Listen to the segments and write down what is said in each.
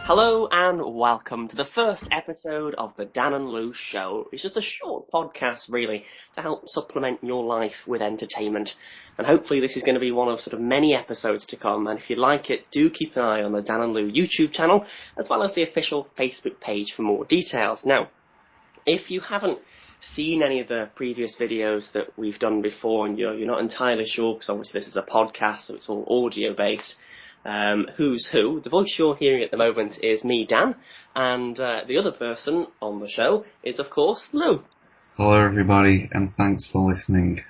Hello and welcome to the first episode of the Dan and Lew Show. It's just a short podcast, really, to help supplement your life with entertainment. And hopefully this is going to be one of sort of many episodes to come. And if you like it, do keep an eye on the Dan and Lew YouTube channel, as well as the official Facebook page for more details. Now, if you haven't seen any of the previous videos that we've done before, and you're not entirely sure, because obviously this is a podcast, so it's all audio-based, who's who. The voice you're hearing at the moment is me, Dan, and the other person on the show is, of course, Lew. Hello, everybody, and thanks for listening.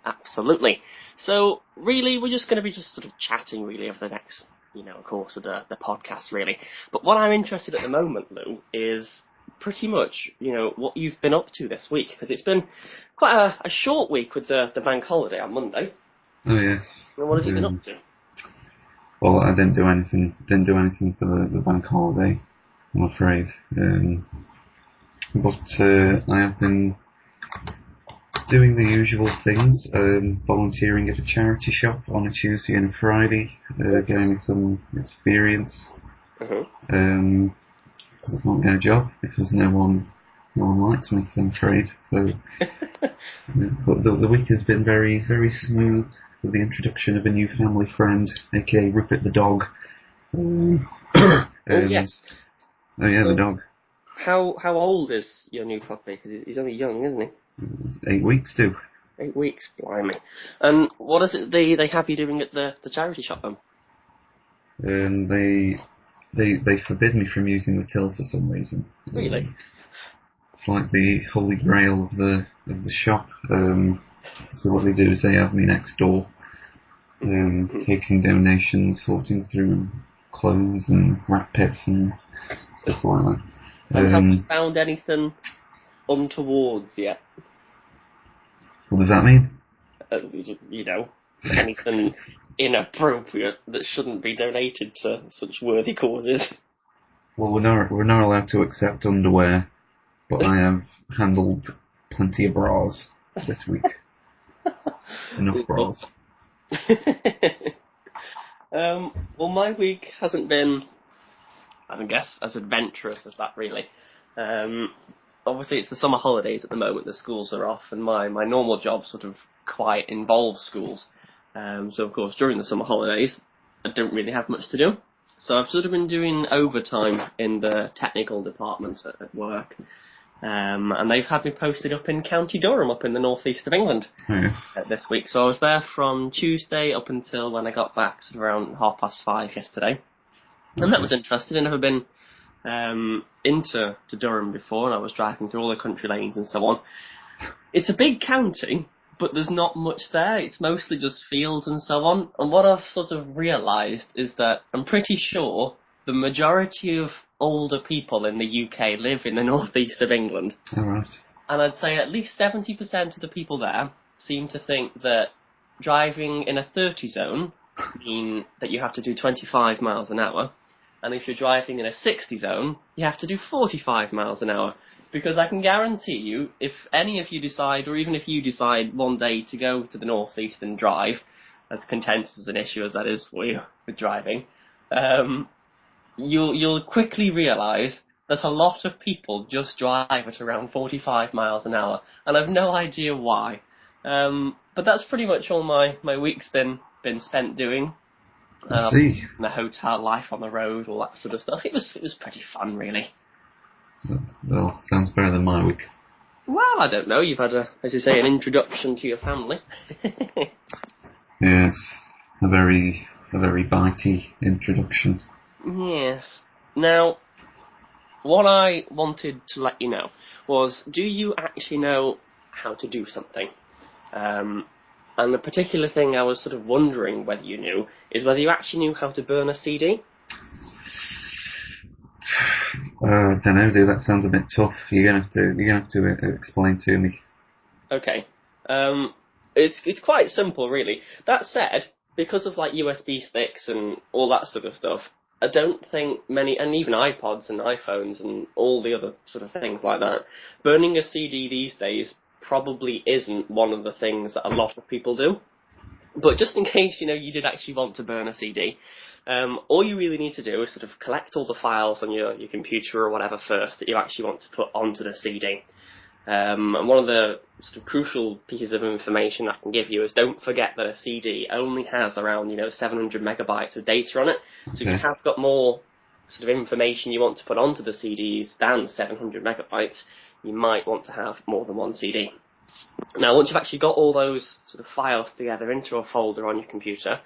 Absolutely. So, really, we're just going to be just sort of chatting, really, over the next, course of the podcast, really. But what I'm interested at the moment, Lew, is pretty much, what you've been up to this week, because it's been quite a short week with the bank holiday on Monday. Oh, yes. And what have you been up to? Well, I didn't do anything for the bank holiday, I'm afraid. But I have been doing the usual things, volunteering at a charity shop on a Tuesday and a Friday, getting some experience. Because I can't get a job, because no one likes me, I'm afraid. So, but the week has been very, very smooth, with the introduction of a new family friend, aka Rupert the dog. Yes. Oh yeah, so, the dog. How old is your new puppy? Because he's only young, isn't he? He's 8 weeks too. 8 weeks, blimey. And what is it they have you doing at the charity shop then? They forbid me from using the till for some reason. Really? It's like the holy grail of the shop. So what they do is they have me next door, taking donations, sorting through clothes and rat pits and stuff like that. And have you found anything untowards yet? What does that mean? Anything inappropriate that shouldn't be donated to such worthy causes. Well, we're not allowed to accept underwear, but I have handled plenty of bras this week. Enough bras. Well, my week hasn't been, I guess, as adventurous as that, really. Obviously, it's the summer holidays at the moment. The schools are off, and my normal job sort of quite involves schools. So, of course, during the summer holidays, I don't really have much to do. So I've sort of been doing overtime in the technical department at work. And they've had me posted up in County Durham, up in the northeast of England, this week. So I was there from Tuesday up until when I got back, sort of around 5:30 yesterday. And that was interesting. I've never been into Durham before, and I was driving through all the country lanes and so on. It's a big county, but there's not much there. It's mostly just fields and so on. And what I've sort of realised is that I'm pretty sure the majority of older people in the UK live in the northeast of England. All right. And I'd say at least 70% of the people there seem to think that driving in a 30 zone means that you have to do 25 miles an hour. And if you're driving in a 60 zone, you have to do 45 miles an hour. Because I can guarantee you, if any of you decide, or even if you decide one day to go to the northeast and drive, as contentious an issue as that is for you with driving, you'll quickly realise that a lot of people just drive at around 45 miles an hour, and I've no idea why. But that's pretty much all my week's been spent doing. I see. The hotel life on the road, all that sort of stuff. It was pretty fun, really. Well, sounds better than my week. Well, I don't know. You've had as you say, an introduction to your family. Yes, a very bitey introduction. Yes. Now, what I wanted to let you know was, do you actually know how to do something? And the particular thing I was sort of wondering whether you knew is whether you actually knew how to burn a CD. I don't know, dude. That sounds a bit tough. You're gonna have to explain to me. Okay. It's quite simple, really. That said, because of like USB sticks and all that sort of stuff, I don't think many, and even iPods and iPhones and all the other sort of things like that, burning a CD these days probably isn't one of the things that a lot of people do. But just in case, you did actually want to burn a CD, All you really need to do is sort of collect all the files on your computer or whatever first that you actually want to put onto the CD. And one of the sort of crucial pieces of information I can give you is don't forget that a CD only has around 700 megabytes of data on it. So if you have got more sort of information you want to put onto the CDs than 700 megabytes, you might want to have more than one CD. Now, once you've actually got all those sort of files together into a folder on your computer,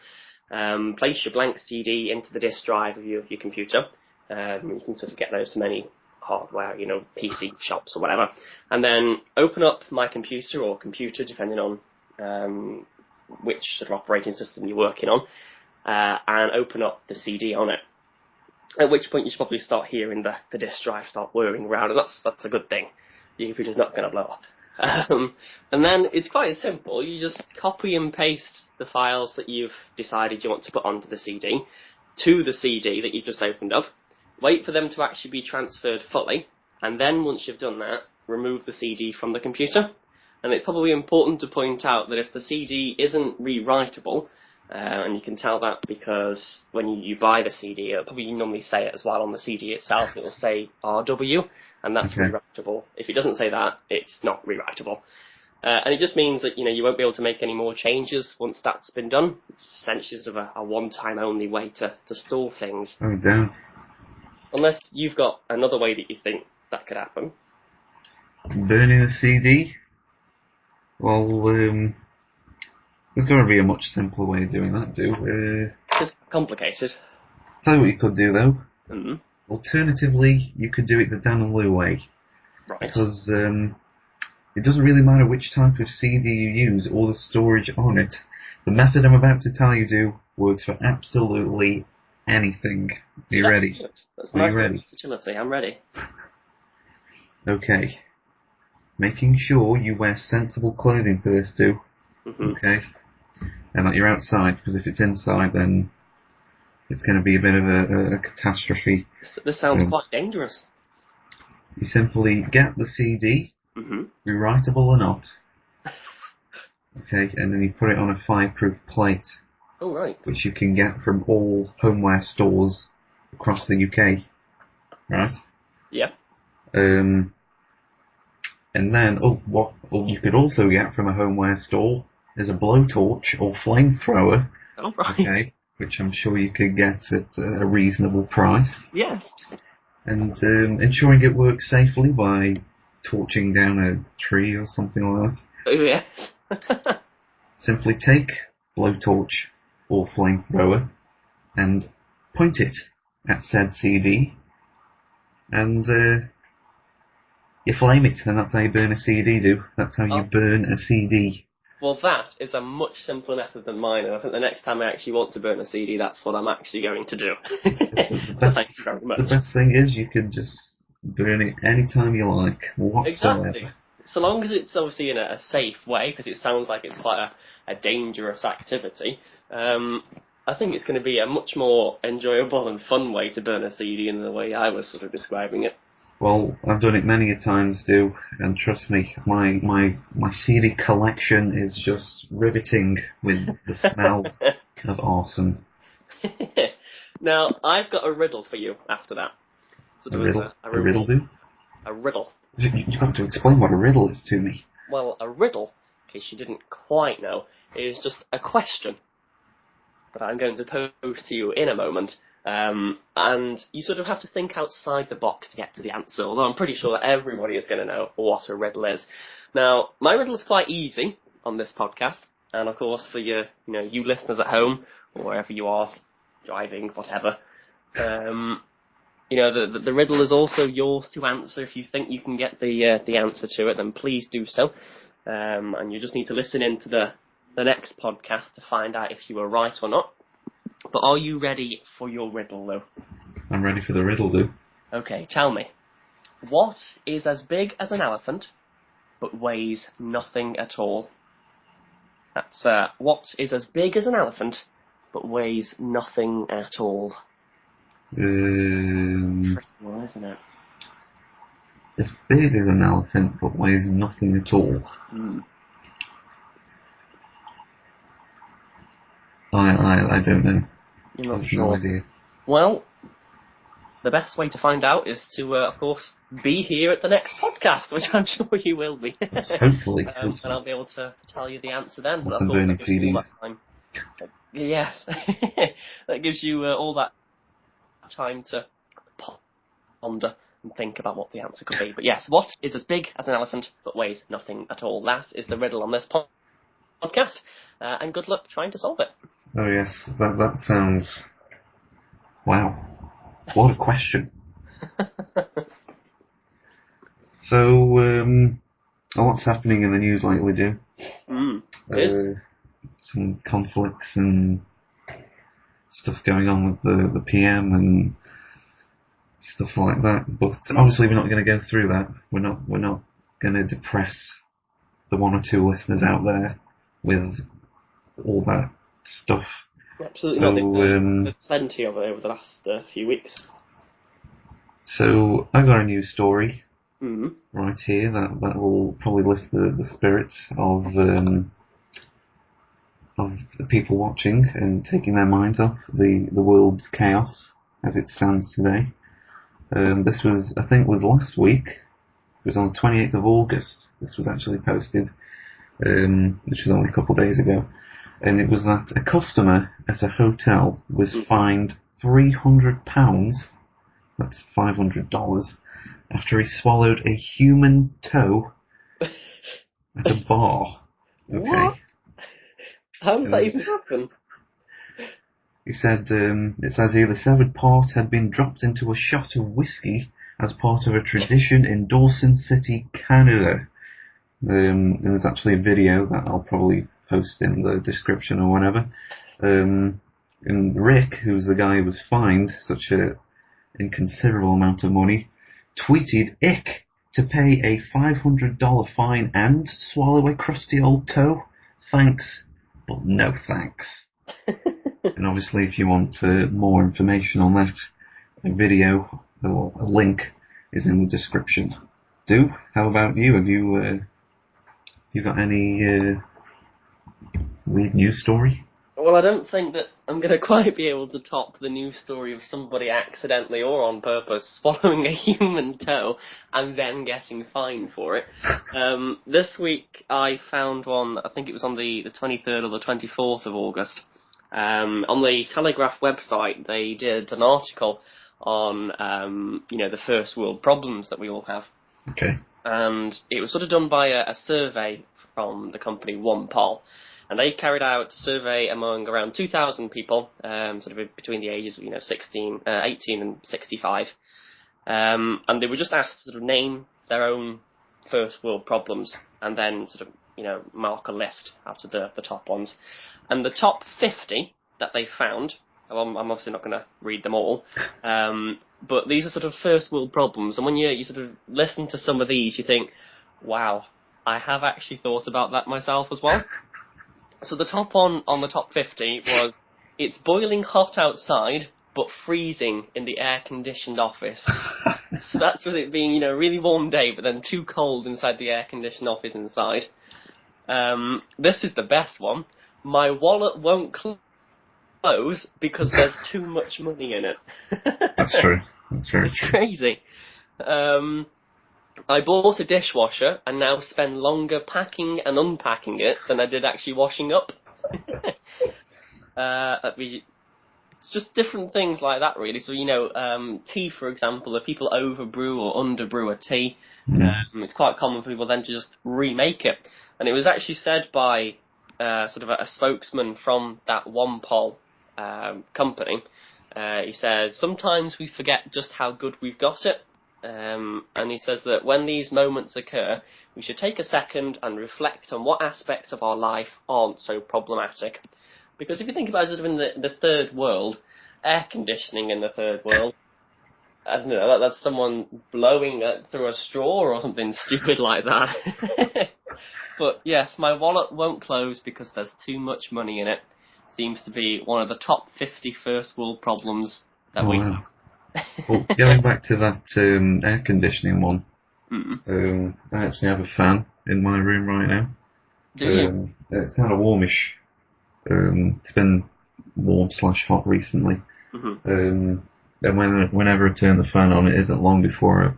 place your blank CD into the disk drive of your computer. You can sort of get those from any hardware, PC shops or whatever. And then open up My Computer or Computer, depending on which sort of operating system you're working on, and open up the CD on it. At which point you should probably start hearing the disk drive start whirring around, and that's a good thing. Your computer's not going to blow up. And then it's quite simple. You just copy and paste the files that you've decided you want to put onto the CD to the CD that you've just opened up. Wait for them to actually be transferred fully, and then once you've done that, remove the CD from the computer. And it's probably important to point out that if the CD isn't rewritable, and you can tell that because when you buy the CD, it'll probably normally say it as well on the CD itself. It'll say RW, and that's rewritable. If it doesn't say that, it's not rewritable. And it just means that you won't be able to make any more changes once that's been done. It's essentially sort of a one-time only way to store things. Oh, damn. Unless you've got another way that you think that could happen. Burning a CD? Well, there's going to be a much simpler way of doing that, It's complicated. Tell you what you could do, though. Mm-hmm. Alternatively, you could do it the Dan and Lew way. Right. Because it doesn't really matter which type of CD you use or the storage on it. The method I'm about to tell you works for absolutely anything. Are you ready? That's Are nice you ready? Versatility. I'm ready. Okay. Making sure you wear sensible clothing for this too. Mm-hmm. Okay. And that you're outside, because if it's inside, then it's going to be a bit of a catastrophe. This sounds quite dangerous. You simply get the CD, rewritable or not. Okay, and then you put it on a fireproof plate. Oh, right. Which you can get from all homeware stores across the UK. Right? Yeah. And then, what you could also get from a homeware store is a blowtorch or flamethrower. Oh, right. Okay, which I'm sure you could get at a reasonable price. Yes. And ensuring it works safely by torching down a tree or something like that. Oh, yeah. Simply take blowtorch or flamethrower and point it at said CD, and you flame it, and that's how you burn a CD, That's how you burn a CD. Well, that is a much simpler method than mine, and I think the next time I actually want to burn a CD, that's what I'm actually going to do. Thank you very much. The best thing is you can just burn it anytime you like, whatsoever. Exactly. So long as it's obviously in a safe way, because it sounds like it's quite a dangerous activity, I think it's going to be a much more enjoyable and fun way to burn a CD in the way I was sort of describing it. Well, I've done it many a times, and trust me, my CD collection is just riveting with the smell of arson. Now, I've got a riddle for you after that. A riddle? A riddle, do? A riddle. You've got to explain what a riddle is to me. Well, a riddle, in case you didn't quite know, is just a question that I'm going to pose to you in a moment. And you sort of have to think outside the box to get to the answer, although I'm pretty sure that everybody is going to know what a riddle is. Now, my riddle is quite easy on this podcast, and of course for you listeners at home, or wherever you are, driving, whatever, the riddle is also yours to answer. If you think you can get the answer to it, then please do so. And you just need to listen in to the next podcast to find out if you were right or not. But are you ready for your riddle, Lou? I'm ready for the riddle, Lou. Okay, tell me. What is as big as an elephant, but weighs nothing at all? That's, what is as big as an elephant, but weighs nothing at all? Tricky one, isn't it? As big as an elephant, but weighs nothing at all. I don't know. You're I not have sure. no idea. Well, the best way to find out is to, of course, be here at the next podcast, which I'm sure you will be. Hopefully. And I'll be able to tell you the answer then. But Some of course, burning that gives you all CDs. that time. Yes. That gives you all that time to ponder and think about what the answer could be. But yes, what is as big as an elephant but weighs nothing at all? That is the riddle on this podcast. And good luck trying to solve it. Oh yes, that sounds... Wow. What a question. So, a lot's happening in the news like we do. Some conflicts and stuff going on with the PM and stuff like that. But obviously we're not going to go through that. We're not going to depress the one or two listeners out there with all that stuff. Absolutely So, not. There's plenty of it over the last few weeks. So I got a news story Mm-hmm. right here that will probably lift the spirits of the people watching and taking their minds off the world's chaos as it stands today. This was, I think, was last week. It was on the 28th of August. This was actually posted, which was only a couple of days ago. And it was that a customer at a hotel was fined £300, that's $500, after he swallowed a human toe at a bar. Okay. What? How does that even happen? He said, it says here, the severed part had been dropped into a shot of whiskey as part of a tradition in Dawson City, Canada. And there's actually a video that I'll probably post in the description or whatever. And Rick, who's the guy who was fined such a inconsiderable amount of money, tweeted ick to pay a $500 fine and swallow a crusty old toe. Thanks, but no thanks. And obviously, if you want more information on that, a video or a link is in the description. How about you? Have you got any weird news story? Well, I don't think that I'm going to quite be able to top the news story of somebody accidentally or on purpose swallowing a human toe and then getting fined for it. This week I found one, I think it was on the 23rd or the 24th of August. On the Telegraph website, they did an article on, the first world problems that we all have. Okay. And it was sort of done by a survey from the company OnePoll. And they carried out a survey among around 2,000 people, sort of between the ages of 18 and 65. And they were just asked to sort of name their own first world problems and then sort of, mark a list out of the top ones. And the top 50 that they found, I'm obviously not going to read them all, but these are sort of first world problems. And when you sort of listen to some of these, you think, wow, I have actually thought about that myself as well. So the top on the top 50 was, it's boiling hot outside, but freezing in the air-conditioned office. So that's with it being, a really warm day, but then too cold inside the air-conditioned office inside. This is the best one. My wallet won't close because there's too much money in it. That's true. That's very it's true. Crazy. I bought a dishwasher and now spend longer packing and unpacking it than I did actually washing up. It's just different things like that, really. So, tea, for example, if people overbrew or underbrew a tea, it's quite common for people then to just remake it. And it was actually said by sort of a spokesman from that OnePoll company. He said, sometimes we forget just how good we've got it. And he says that when these moments occur, we should take a second and reflect on what aspects of our life aren't so problematic. Because if you think about it, in the third world, air conditioning in the third world, I don't know, that's someone blowing through a straw or something stupid like that. But yes, my wallet won't close because there's too much money in it. Seems to be one of the top 50 first world problems that we have. Well, going back to that air conditioning one, I actually have a fan in my room right now. Do you? It's kind of warmish. It's been warm/hot recently. Mm-hmm. And whenever I turn the fan on, it isn't long before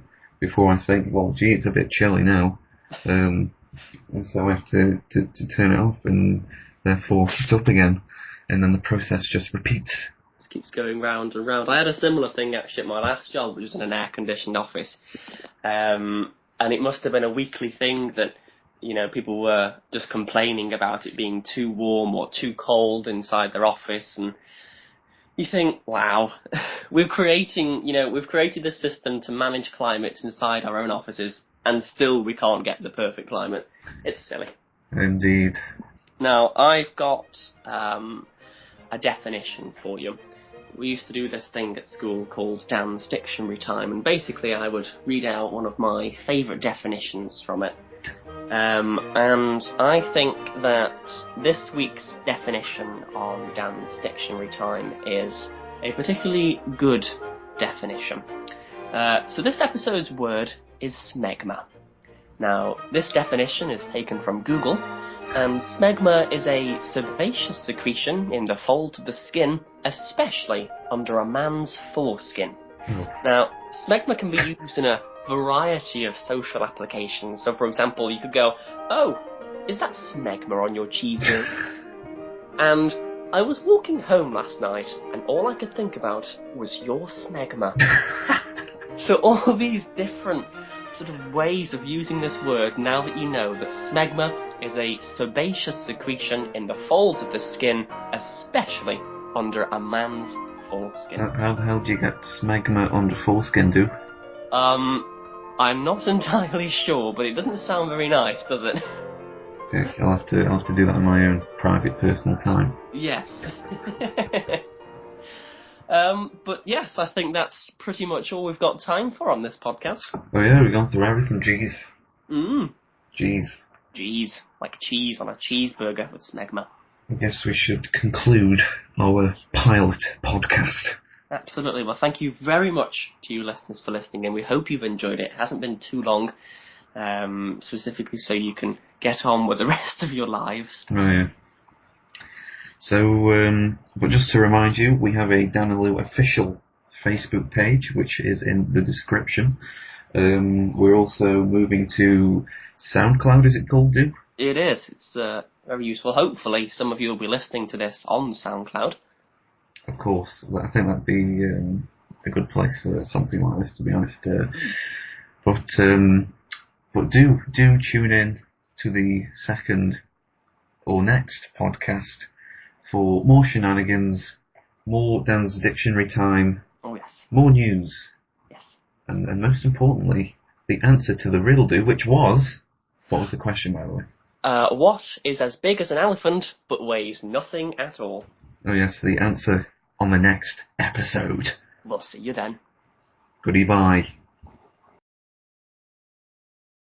I think, well, gee, it's a bit chilly now. And so I have to turn it off and therefore heat up again. And then the process just repeats. Just keeps going round and round. I had a similar thing actually at my last job, which was in an air-conditioned office. And it must have been a weekly thing that, people were just complaining about it being too warm or too cold inside their office. And you think, wow, we've created a system to manage climates inside our own offices, and still we can't get the perfect climate. It's silly. Indeed. Now, I've got a definition for you. We used to do this thing at school called Dan's Dictionary Time, and basically I would read out one of my favourite definitions from it. And I think that this week's definition on Dan's Dictionary Time is a particularly good definition. So this episode's word is smegma. Now, this definition is taken from Google, and smegma is a sebaceous secretion in the folds of the skin, especially under a man's foreskin. Now, smegma can be used in a variety of social applications. So, for example, you could go, "Oh, is that smegma on your cheeseburger?" And I was walking home last night, and all I could think about was your smegma. So all these different sort of ways of using this word, now that you know that smegma is a sebaceous secretion in the folds of the skin, especially under a man's foreskin. How do you get smegma under foreskin, do? I'm not entirely sure, but it doesn't sound very nice, does it? Okay, I'll have to do that in my own private, personal time. Yes. But yes, I think that's pretty much all we've got time for on this podcast. Oh yeah, we've gone through everything, jeez. Jeez, like cheese on a cheeseburger with smegma. I guess we should conclude our pilot podcast. Absolutely. Well, thank you very much to you listeners for listening, and we hope you've enjoyed it. It hasn't been too long, specifically so you can get on with the rest of your lives. Oh yeah. So, but just to remind you, we have a Dan and Lew official Facebook page, which is in the description. We're also moving to SoundCloud, is it called, Do? It is. It's very useful. Hopefully some of you will be listening to this on SoundCloud. Of course. I think that'd be a good place for something like this, to be honest. But do tune in to the second or next podcast for more shenanigans, more Dan's Dictionary Time. Oh yes. More news. Yes. And most importantly, the answer to the riddle, Do, which was... What was the question, by the way? What is as big as an elephant but weighs nothing at all? Oh yes, the answer on the next episode. We'll see you then. Goodbye.